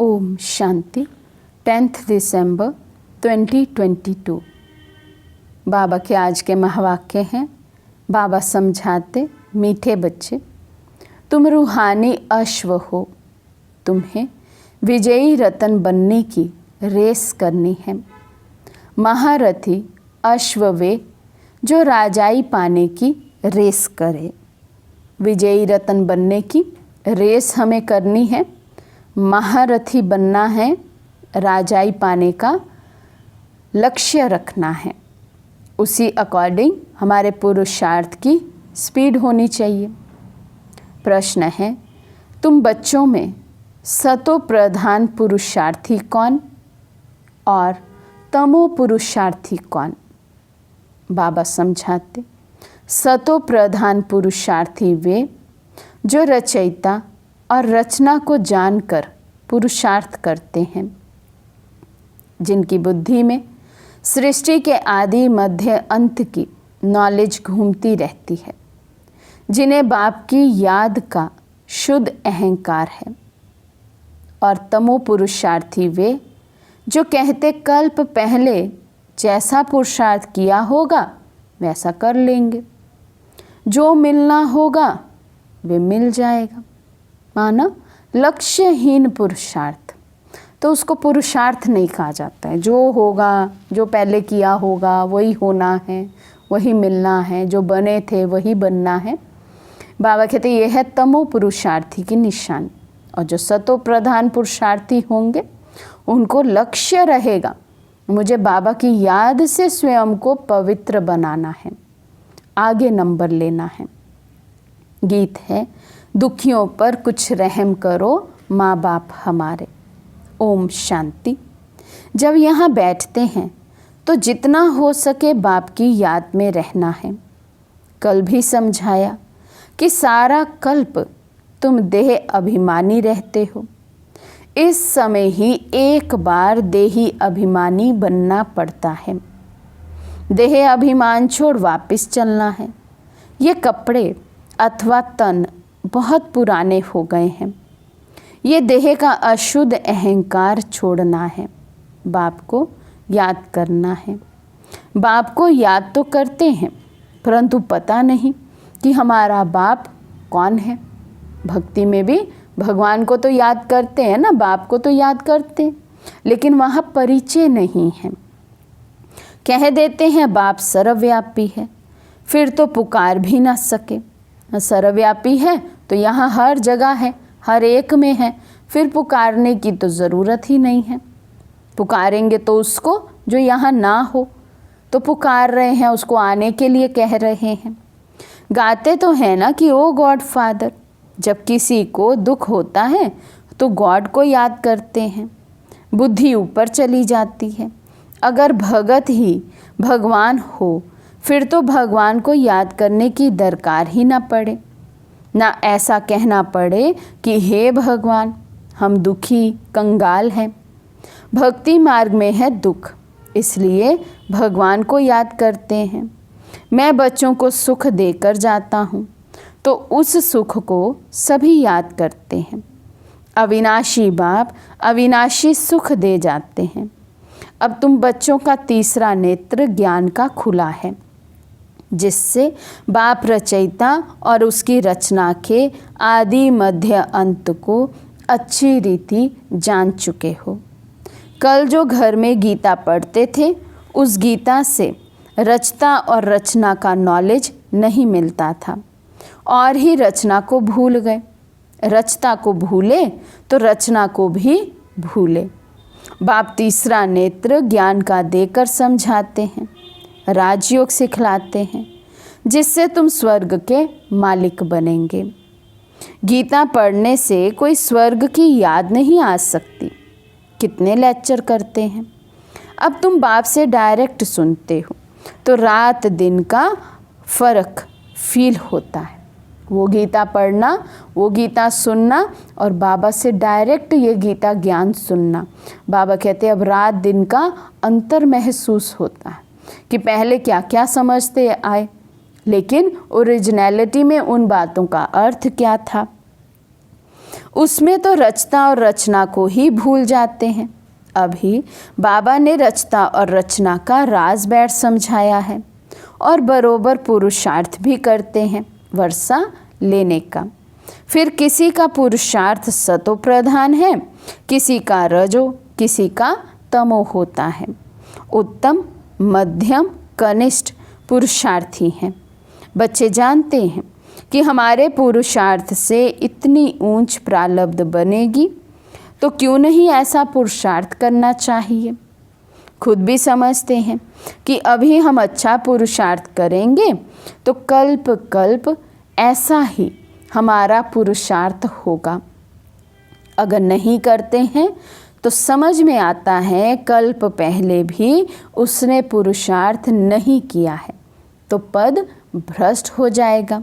ओम शांति। 10 दिसंबर 2022। बाबा के आज के महावाक्य हैं। बाबा समझाते, मीठे बच्चे, तुम रूहानी अश्व हो, तुम्हें विजयी रतन बनने की रेस करनी है। महारथी अश्व वे जो राजाई पाने की रेस करे। विजयी रतन बनने की रेस हमें करनी है, महारथी बनना है, राजाई पाने का लक्ष्य रखना है। उसी अकॉर्डिंग हमारे पुरुषार्थ की स्पीड होनी चाहिए। प्रश्न है, तुम बच्चों में सतो प्रधान पुरुषार्थी कौन और तमो पुरुषार्थी कौन? बाबा समझाते, सतो प्रधान पुरुषार्थी वे जो रचयिता और रचना को जानकर पुरुषार्थ करते हैं, जिनकी बुद्धि में सृष्टि के आदि मध्य अंत की नॉलेज घूमती रहती है, जिन्हें बाप की याद का शुद्ध अहंकार है। और तमो पुरुषार्थी वे जो कहते कल्प पहले जैसा पुरुषार्थ किया होगा वैसा कर लेंगे, जो मिलना होगा वे मिल जाएगा। माना लक्ष्यहीन पुरुषार्थ, तो उसको पुरुषार्थ नहीं कहा जाता है। जो होगा, जो पहले किया होगा वही होना है, वही मिलना है, जो बने थे वही बनना है। बाबा कहते यह है तमो पुरुषार्थी की निशानी। और जो सतो प्रधान पुरुषार्थी होंगे उनको लक्ष्य रहेगा, मुझे बाबा की याद से स्वयं को पवित्र बनाना है, आगे नंबर लेना है। गीत है, दुखियों पर कुछ रहम करो माँ बाप हमारे। ओम शांति। जब यहाँ बैठते हैं तो जितना हो सके बाप की याद में रहना है। कल भी समझाया कि सारा कल्प तुम देह अभिमानी रहते हो। इस समय ही एक बार देही अभिमानी बनना पड़ता है। देह अभिमान छोड़ वापस चलना है। ये कपड़े अथवा तन बहुत पुराने हो गए हैं। ये देह का अशुद्ध अहंकार छोड़ना है, बाप को याद करना है। बाप को याद तो करते हैं, परंतु पता नहीं कि हमारा बाप कौन है। भक्ति में भी भगवान को तो याद करते हैं ना, बाप को तो याद करते हैं, लेकिन वहाँ परिचय नहीं है। कह देते हैं बाप सर्वव्यापी है, फिर तो पुकार भी ना सके। सर्वव्यापी है तो यहाँ हर जगह है, हर एक में है, फिर पुकारने की तो ज़रूरत ही नहीं है। पुकारेंगे तो उसको जो यहाँ ना हो, तो पुकार रहे हैं उसको आने के लिए कह रहे हैं। गाते तो हैं ना कि ओ गॉड फादर। जब किसी को दुख होता है तो गॉड को याद करते हैं, बुद्धि ऊपर चली जाती है। अगर भगत ही भगवान हो फिर तो भगवान को याद करने की दरकार ही ना पड़े, ना ऐसा कहना पड़े कि हे भगवान हम दुखी कंगाल हैं। भक्ति मार्ग में है दुख, इसलिए भगवान को याद करते हैं। मैं बच्चों को सुख देकर जाता हूँ तो उस सुख को सभी याद करते हैं। अविनाशी बाप अविनाशी सुख दे जाते हैं। अब तुम बच्चों का तीसरा नेत्र ज्ञान का खुला है, जिससे बाप रचयिता और उसकी रचना के आदि मध्य अंत को अच्छी रीति जान चुके हो। कल जो घर में गीता पढ़ते थे, उस गीता से रचता और रचना का नॉलेज नहीं मिलता था, और ही रचना को भूल गए। रचता को भूले तो रचना को भी भूले। बाप तीसरा नेत्र ज्ञान का देकर समझाते हैं, राजयोग सिखलाते हैं, जिससे तुम स्वर्ग के मालिक बनेंगे। गीता पढ़ने से कोई स्वर्ग की याद नहीं आ सकती। कितने लेक्चर करते हैं। अब तुम बाप से डायरेक्ट सुनते हो तो रात दिन का फर्क फील होता है। वो गीता पढ़ना, वो गीता सुनना और बाबा से डायरेक्ट ये गीता ज्ञान सुनना। बाबा कहते हैं अब रात दिन का अंतर महसूस होता है कि पहले क्या क्या समझते आए, लेकिन ओरिजिनलिटी में उन बातों का अर्थ क्या था। उसमें तो रचता और रचना को ही भूल जाते हैं। अभी बाबा ने रचता और रचना का राज बैठ समझाया है और बरोबर पुरुषार्थ भी करते हैं वर्षा लेने का। फिर किसी का पुरुषार्थ सतो प्रधान है, किसी का रजो, किसी का तमो होता है। उत्तम, मध्यम, कनिष्ठ पुरुषार्थी हैं। बच्चे जानते हैं कि हमारे पुरुषार्थ से इतनी ऊंच प्रारब्ध बनेगी, तो क्यों नहीं ऐसा पुरुषार्थ करना चाहिए। खुद भी समझते हैं कि अभी हम अच्छा पुरुषार्थ करेंगे तो कल्प कल्प ऐसा ही हमारा पुरुषार्थ होगा। अगर नहीं करते हैं तो समझ में आता है कल्प पहले भी उसने पुरुषार्थ नहीं किया है, तो पद भ्रष्ट हो जाएगा।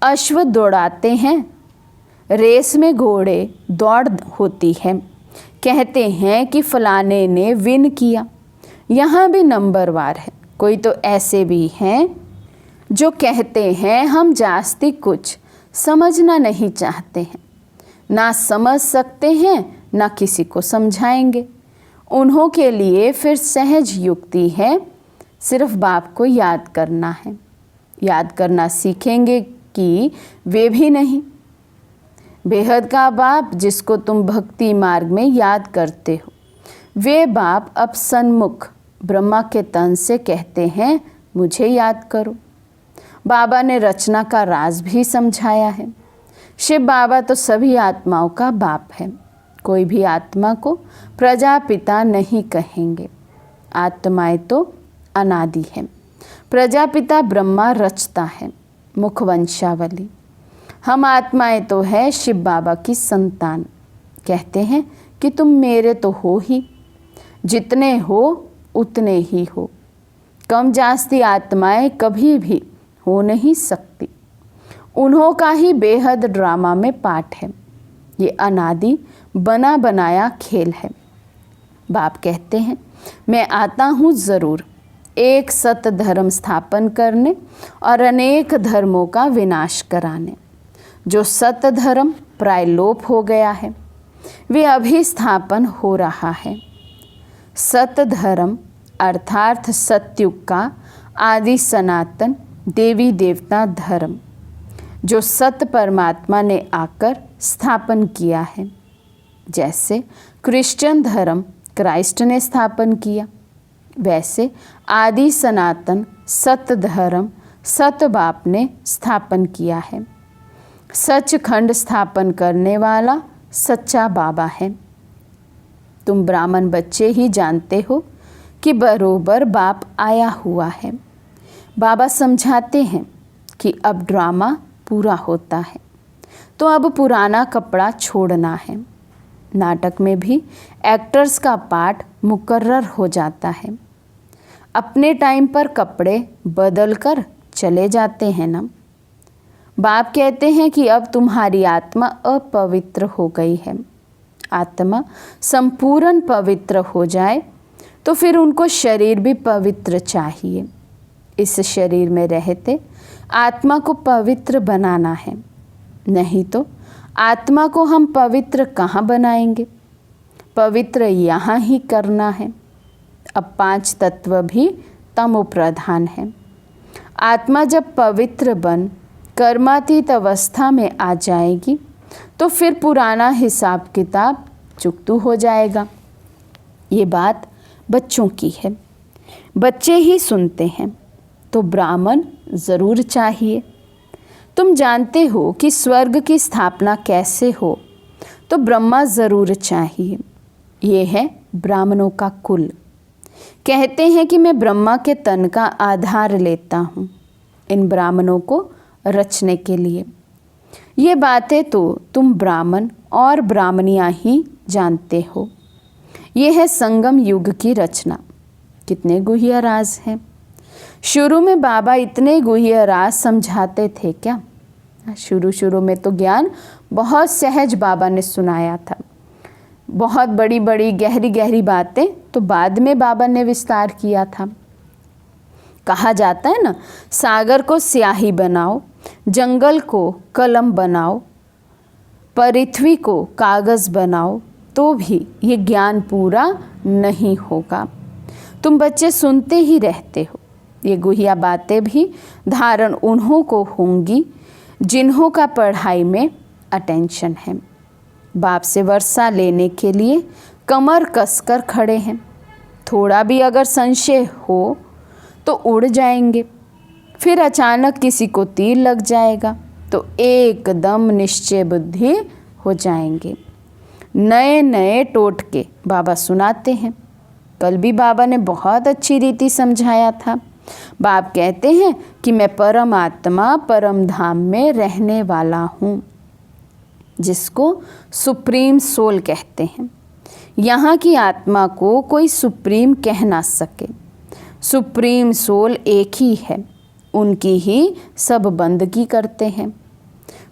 अश्व दौड़ाते हैं, रेस में घोड़े दौड़ होती है, कहते हैं कि फलाने ने विन किया। यहाँ भी नंबरवार है। कोई तो ऐसे भी हैं जो कहते हैं हम जास्ती कुछ समझना नहीं चाहते हैं, ना समझ सकते हैं ना किसी को समझाएंगे। उन्हों के लिए फिर सहज युक्ति है, सिर्फ बाप को याद करना है। याद करना सीखेंगे कि वे भी नहीं। बेहद का बाप जिसको तुम भक्ति मार्ग में याद करते हो, वे बाप अब सन्मुख ब्रह्मा के तन से कहते हैं मुझे याद करो। बाबा ने रचना का राज भी समझाया है। शिव बाबा तो सभी आत्माओं का बाप है। कोई भी आत्मा को प्रजापिता नहीं कहेंगे। आत्माएं तो अनादि है। प्रजापिता ब्रह्मा रचता है, मुखवंशावली। हम आत्माएं तो है शिव बाबा की संतान। कहते हैं कि तुम मेरे तो हो ही, जितने हो उतने ही हो। कम जास्ती आत्माएं कभी भी हो नहीं सकती। उन्हों का ही बेहद ड्रामा में पाठ है। ये अनादि बना बनाया खेल है। बाप कहते हैं मैं आता हूँ ज़रूर एक सत धर्म स्थापन करने और अनेक धर्मों का विनाश कराने। जो सत धर्म प्राय लोप हो गया है, वे अभी स्थापन हो रहा है। सत धर्म अर्थात सतयुग का आदि सनातन देवी देवता धर्म, जो सत परमात्मा ने आकर स्थापन किया है। जैसे क्रिश्चियन धर्म क्राइस्ट ने स्थापन किया, वैसे आदि सनातन सत धर्म सत बाप ने स्थापन किया है। सचखंड स्थापन करने वाला सच्चा बाबा है। तुम ब्राह्मण बच्चे ही जानते हो कि बरोबर बाप आया हुआ है। बाबा समझाते हैं कि अब ड्रामा पूरा होता है, तो अब पुराना कपड़ा छोड़ना है। नाटक में भी एक्टर्स का पार्ट मुकर्रर हो जाता है। अपने टाइम पर कपड़े बदल कर चले जाते हैं ना। बाप कहते हैं कि अब तुम्हारी आत्मा अपवित्र हो गई है। आत्मा संपूर्ण पवित्र हो जाए तो फिर उनको शरीर भी पवित्र चाहिए। इस शरीर में रहते आत्मा को पवित्र बनाना है, नहीं तो आत्मा को हम पवित्र कहाँ बनाएंगे। पवित्र यहाँ ही करना है। अब 5 तत्व भी तमो प्रधान है। आत्मा जब पवित्र बन कर्मातीत अवस्था में आ जाएगी तो फिर पुराना हिसाब किताब चुकतू हो जाएगा। ये बात बच्चों की है, बच्चे ही सुनते हैं। तो ब्राह्मण ज़रूर चाहिए। तुम जानते हो कि स्वर्ग की स्थापना कैसे हो, तो ब्रह्मा ज़रूर चाहिए। ये है ब्राह्मणों का कुल। कहते हैं कि मैं ब्रह्मा के तन का आधार लेता हूँ इन ब्राह्मणों को रचने के लिए। ये बातें तो तुम ब्राह्मण और ब्राह्मणियाँ ही जानते हो। ये है संगम युग की रचना। कितने गुह्य राज हैं। शुरू में बाबा इतने गुह्य राज समझाते थे क्या? शुरू में तो ज्ञान बहुत सहज बाबा ने सुनाया था। बहुत बड़ी बड़ी गहरी गहरी बातें तो बाद में बाबा ने विस्तार किया था। कहा जाता है ना, सागर को स्याही बनाओ, जंगल को कलम बनाओ, पृथ्वी को कागज़ बनाओ तो भी ये ज्ञान पूरा नहीं होगा। तुम बच्चे सुनते ही रहते हो। ये गुहिया बातें भी धारण उन्हों को होंगी जिन्हों का पढ़ाई में अटेंशन है। बाप से वर्षा लेने के लिए कमर कसकर खड़े हैं। थोड़ा भी अगर संशय हो तो उड़ जाएंगे। फिर अचानक किसी को तीर लग जाएगा तो एकदम निश्चय बुद्धि हो जाएंगे। नए नए टोटके बाबा सुनाते हैं। कल भी बाबा ने बहुत अच्छी रीति समझाया था। बाप कहते हैं कि मैं परमात्मा परम धाम में रहने वाला हूँ, जिसको सुप्रीम सोल कहते हैं। यहाँ की आत्मा को कोई सुप्रीम कह ना सके। सुप्रीम सोल एक ही है, उनकी ही सब बंदगी करते हैं।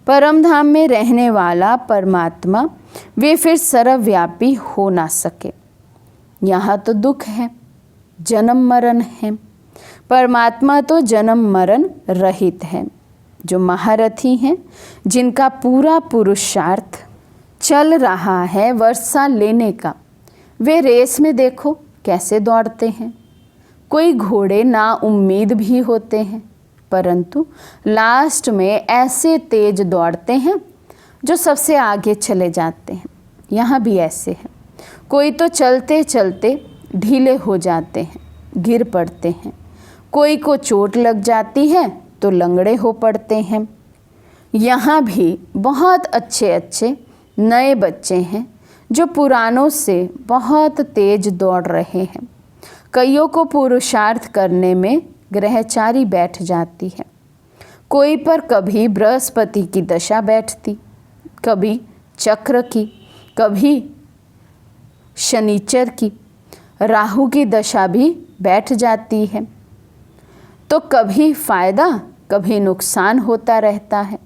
परम धाम में रहने वाला परमात्मा वे फिर सर्वव्यापी हो ना सके। यहाँ तो दुख है, जन्म मरण है। परमात्मा तो जन्म मरण रहित है। जो महारथी हैं, जिनका पूरा पुरुषार्थ चल रहा है वर्षा लेने का, वे रेस में देखो कैसे दौड़ते हैं। कोई घोड़े ना उम्मीद भी होते हैं, परंतु लास्ट में ऐसे तेज दौड़ते हैं जो सबसे आगे चले जाते हैं। यहाँ भी ऐसे है। कोई तो चलते चलते ढीले हो जाते हैं, गिर पड़ते हैं। कोई को चोट लग जाती है तो लंगड़े हो पड़ते हैं। यहाँ भी बहुत अच्छे अच्छे नए बच्चे हैं जो पुरानों से बहुत तेज दौड़ रहे हैं। कईयों को पुरुषार्थ करने में ग्रहचारी बैठ जाती है। कोई पर कभी बृहस्पति की दशा बैठती, कभी चक्र की, कभी शनिचर की, राहु की दशा भी बैठ जाती है। तो कभी फायदा कभी नुकसान होता रहता है।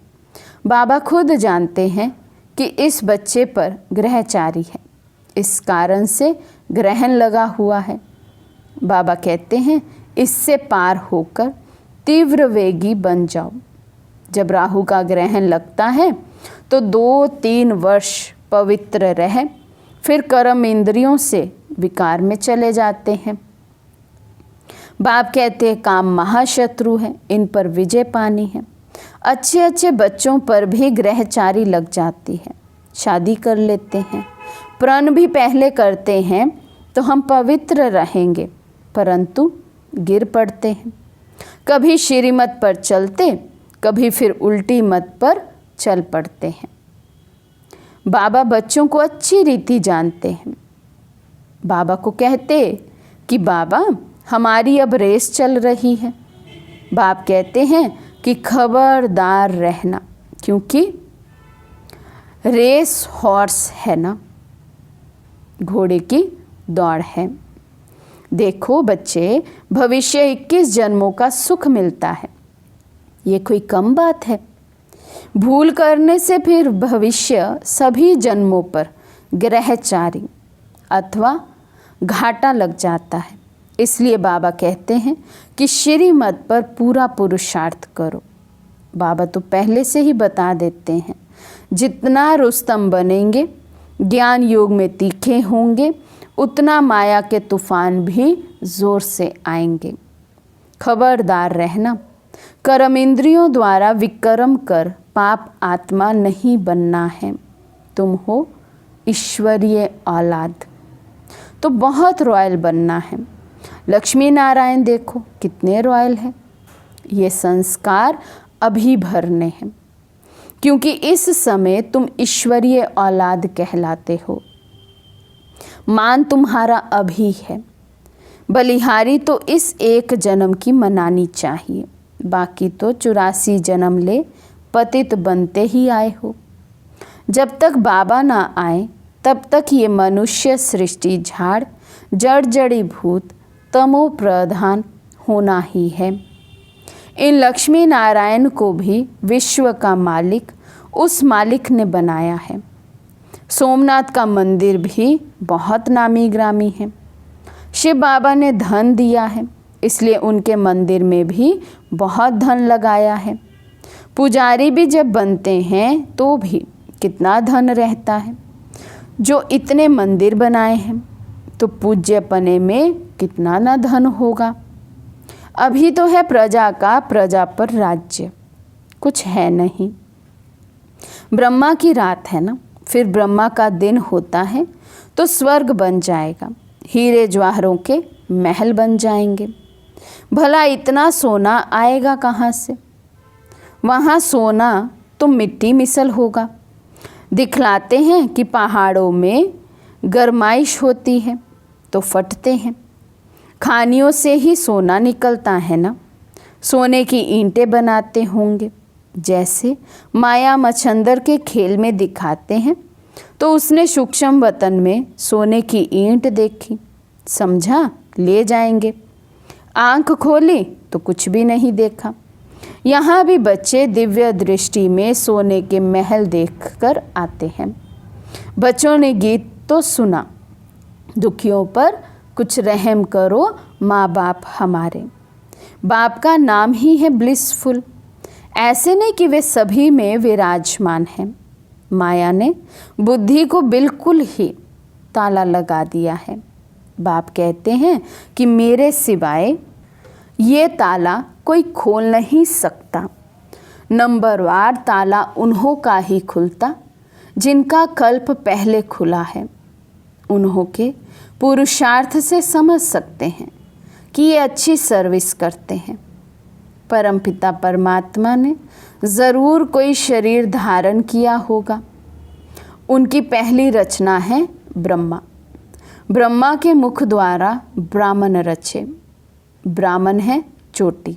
बाबा खुद जानते हैं कि इस बच्चे पर ग्रहचारी है, इस कारण से ग्रहण लगा हुआ है। बाबा कहते हैं इससे पार होकर तीव्र वेगी बन जाओ। जब राहु का ग्रहण लगता है तो 2-3 वर्ष पवित्र रह फिर कर्म इंद्रियों से विकार में चले जाते हैं। बाप कहते हैं काम महाशत्रु है, इन पर विजय पानी है। अच्छे अच्छे बच्चों पर भी ग्रहचारी लग जाती है, शादी कर लेते हैं, प्रण भी पहले करते हैं तो हम पवित्र रहेंगे, परंतु गिर पड़ते हैं। कभी श्रीमत पर चलते, कभी फिर उल्टी मत पर चल पड़ते हैं। बाबा बच्चों को अच्छी रीति जानते हैं। बाबा को कहते कि बाबा हमारी अब रेस चल रही है। बाप कहते हैं कि खबरदार रहना, क्योंकि रेस हॉर्स है ना, घोड़े की दौड़ है। देखो बच्चे, भविष्य 21 जन्मों का सुख मिलता है, ये कोई कम बात है। भूल करने से फिर भविष्य सभी जन्मों पर ग्रहचारी अथवा घाटा लग जाता है। इसलिए बाबा कहते हैं कि श्रीमत पर पूरा पुरुषार्थ करो। बाबा तो पहले से ही बता देते हैं, जितना रुस्तम बनेंगे, ज्ञान योग में तीखे होंगे, उतना माया के तूफान भी जोर से आएंगे। खबरदार रहना, कर्म इंद्रियों द्वारा विक्रम कर पाप आत्मा नहीं बनना है। तुम हो ईश्वरीय औलाद, तो बहुत रॉयल बनना है। लक्ष्मी नारायण देखो कितने रॉयल हैं। ये संस्कार अभी भरने हैं, क्योंकि इस समय तुम ईश्वरीय औलाद कहलाते हो। मान तुम्हारा अभी है। बलिहारी तो इस एक जन्म की मनानी चाहिए, बाकी तो 84 जन्म ले पतित बनते ही आए हो। जब तक बाबा ना आए तब तक ये मनुष्य सृष्टि झाड़ जड़ जड़ी भूत तमो प्रधान होना ही है। इन लक्ष्मी नारायण को भी विश्व का मालिक उस मालिक ने बनाया है। सोमनाथ का मंदिर भी बहुत नामी ग्रामी है। शिव बाबा ने धन दिया है, इसलिए उनके मंदिर में भी बहुत धन लगाया है। पुजारी भी जब बनते हैं तो भी कितना धन रहता है। जो इतने मंदिर बनाए हैं तो पूज्यपने में कितना ना धन होगा। अभी तो है प्रजा का प्रजा पर राज्य, कुछ है नहीं। ब्रह्मा की रात है ना, फिर ब्रह्मा का दिन होता है तो स्वर्ग बन जाएगा, हीरे जवाहरों के महल बन जाएंगे। भला इतना सोना आएगा कहाँ से? वहाँ सोना तो मिट्टी मिसल होगा। दिखलाते हैं कि पहाड़ों में गरमाइश होती है तो फटते हैं। खानियों से ही सोना निकलता है ना। सोने की ईंटें बनाते होंगे, जैसे माया मच्छंदर के खेल में दिखाते हैं। तो उसने सूक्ष्म वतन में सोने की ईंट देखी, समझा ले जाएंगे। आंख खोली तो कुछ भी नहीं देखा। यहाँ भी बच्चे दिव्य दृष्टि में सोने के महल देखकर आते हैं। बच्चों ने गीत तो सुना, दुखियों पर कुछ रहम करो माँ बाप हमारे। बाप का नाम ही है ब्लिसफुल। ऐसे नहीं कि वे सभी में विराजमान हैं। माया ने बुद्धि को बिल्कुल ही ताला लगा दिया है। बाप कहते हैं कि मेरे सिवाय ये ताला कोई खोल नहीं सकता। नंबरवार ताला उन्हों का ही खुलता जिनका कल्प पहले खुला है। उन्हों के पुरुषार्थ से समझ सकते हैं कि ये अच्छी सर्विस करते हैं। परमपिता परमात्मा ने ज़रूर कोई शरीर धारण किया होगा। उनकी पहली रचना है ब्रह्मा। ब्रह्मा के मुख द्वारा ब्राह्मण रचे। ब्राह्मण है चोटी।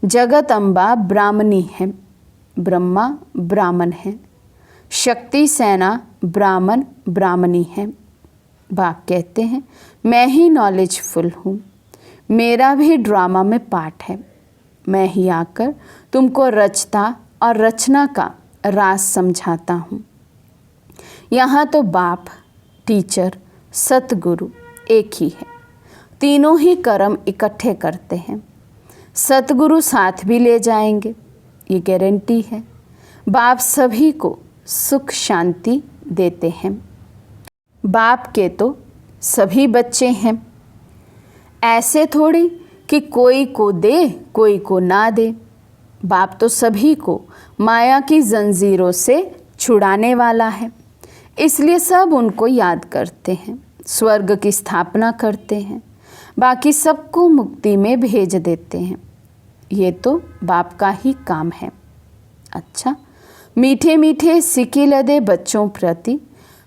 जगत अम्बा ब्राह्मणी है। ब्रह्मा ब्राह्मण है। शक्ति सेना ब्राह्मण ब्राह्मणी है। बाप कहते हैं मैं ही नॉलेजफुल हूँ, मेरा भी ड्रामा में पार्ट है। मैं ही आकर तुमको रचता और रचना का राज समझाता हूँ। यहाँ तो बाप, टीचर, सतगुरु एक ही है। तीनों ही कर्म इकट्ठे करते हैं। सतगुरु साथ भी ले जाएंगे, ये गारंटी है। बाप सभी को सुख शांति देते हैं। बाप के तो सभी बच्चे हैं। ऐसे थोड़ी कि कोई को दे कोई को ना दे। बाप तो सभी को माया की जंजीरों से छुड़ाने वाला है, इसलिए सब उनको याद करते हैं, स्वर्ग की स्थापना करते हैं, बाकी सबको मुक्ति में भेज देते हैं। ये तो बाप का ही काम है। अच्छा, मीठे मीठे सिक्के लदे बच्चों प्रति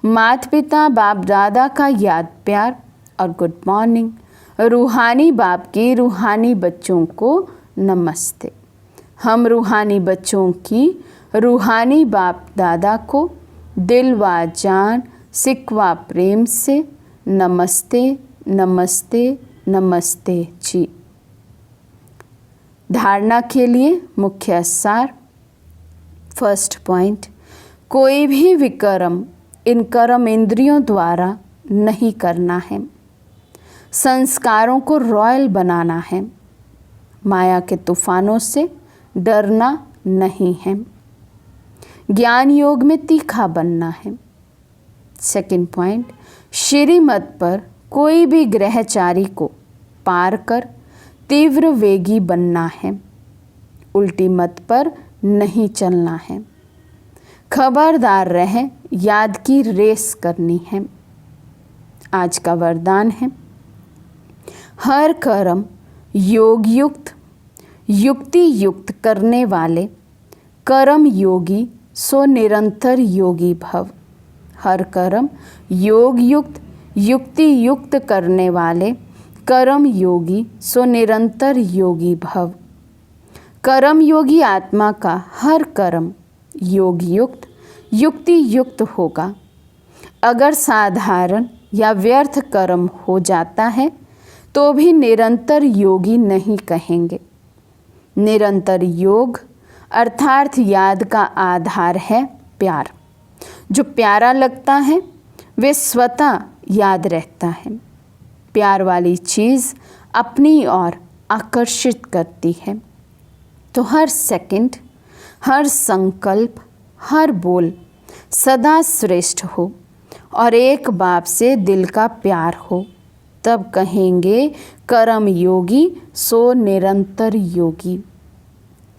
माता पिता बाप दादा का याद प्यार और गुड मॉर्निंग। रूहानी बाप की रूहानी बच्चों को नमस्ते। हम रूहानी बच्चों की रूहानी बाप दादा को दिल व जान सिकवा प्रेम से नमस्ते नमस्ते नमस्ते जी। धारणा के लिए मुख्य सार। फर्स्ट पॉइंट, कोई भी विकर्म इन कर्म इंद्रियों द्वारा नहीं करना है। संस्कारों को रॉयल बनाना है। माया के तूफानों से डरना नहीं है। ज्ञान योग में तीखा बनना है। सेकंड पॉइंट, श्रीमत पर कोई भी ग्रहचारी को पार कर तीव्र वेगी बनना है। उल्टी मत पर नहीं चलना है। खबरदार रहे, याद की रेस करनी है। आज का वरदान है, हर कर्म योग युक्त युक्ति युक्त करने वाले कर्म योगी सो निरंतर योगी भव। हर कर्म योग युक्त युक्ति युक्त करने वाले कर्म योगी सो निरंतर योगी भव। कर्म योगी आत्मा का हर कर्म योग युक्त युक्ति युक्त होगा। अगर साधारण या व्यर्थ कर्म हो जाता है तो भी निरंतर योगी नहीं कहेंगे। निरंतर योग अर्थात याद का आधार है प्यार। जो प्यारा लगता है वे स्वतः याद रहता है। प्यार वाली चीज़ अपनी ओर आकर्षित करती है। तो हर सेकंड, हर संकल्प, हर बोल सदा श्रेष्ठ हो और एक बाप से दिल का प्यार हो, तब कहेंगे कर्म योगी सो निरंतर योगी।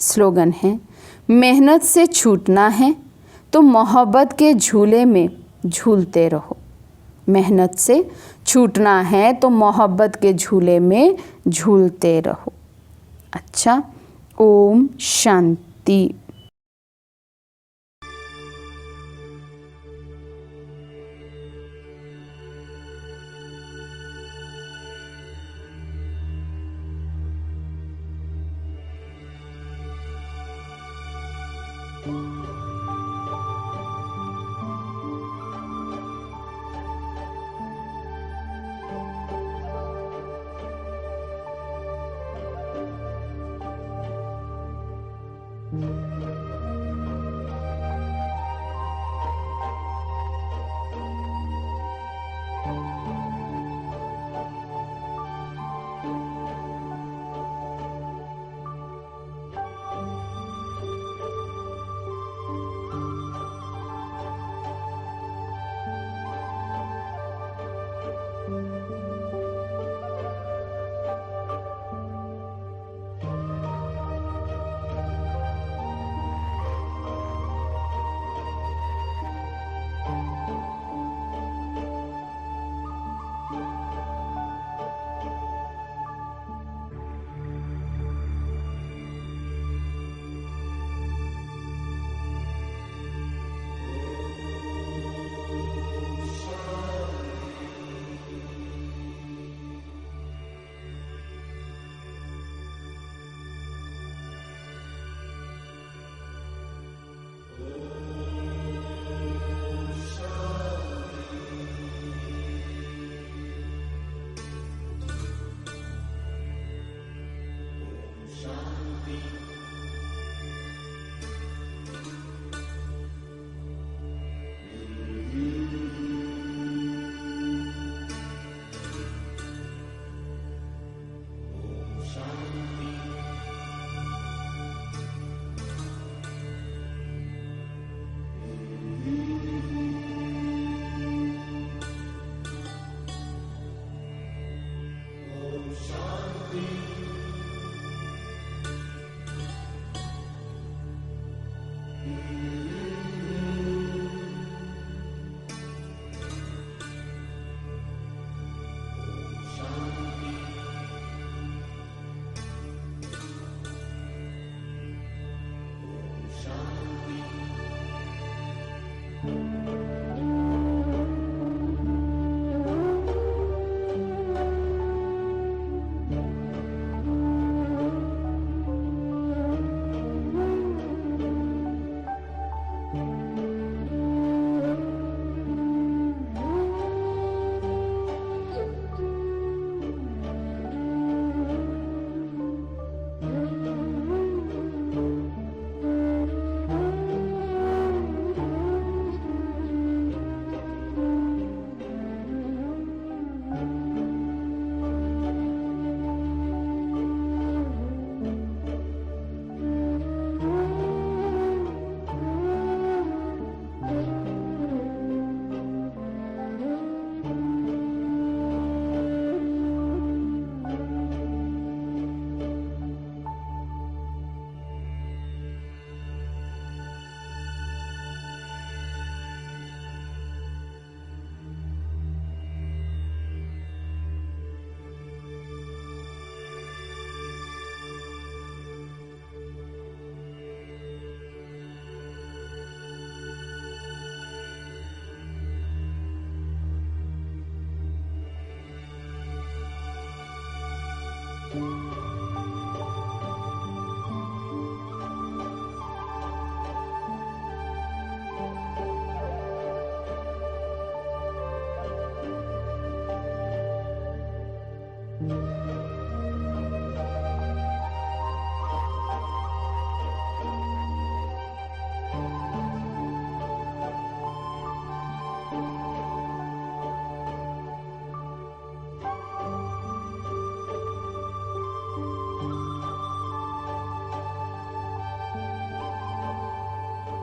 स्लोगन है, मेहनत से छूटना है तो मोहब्बत के झूले में झूलते रहो। मेहनत से छूटना है तो मोहब्बत के झूले में झूलते रहो। अच्छा, ओम शांति।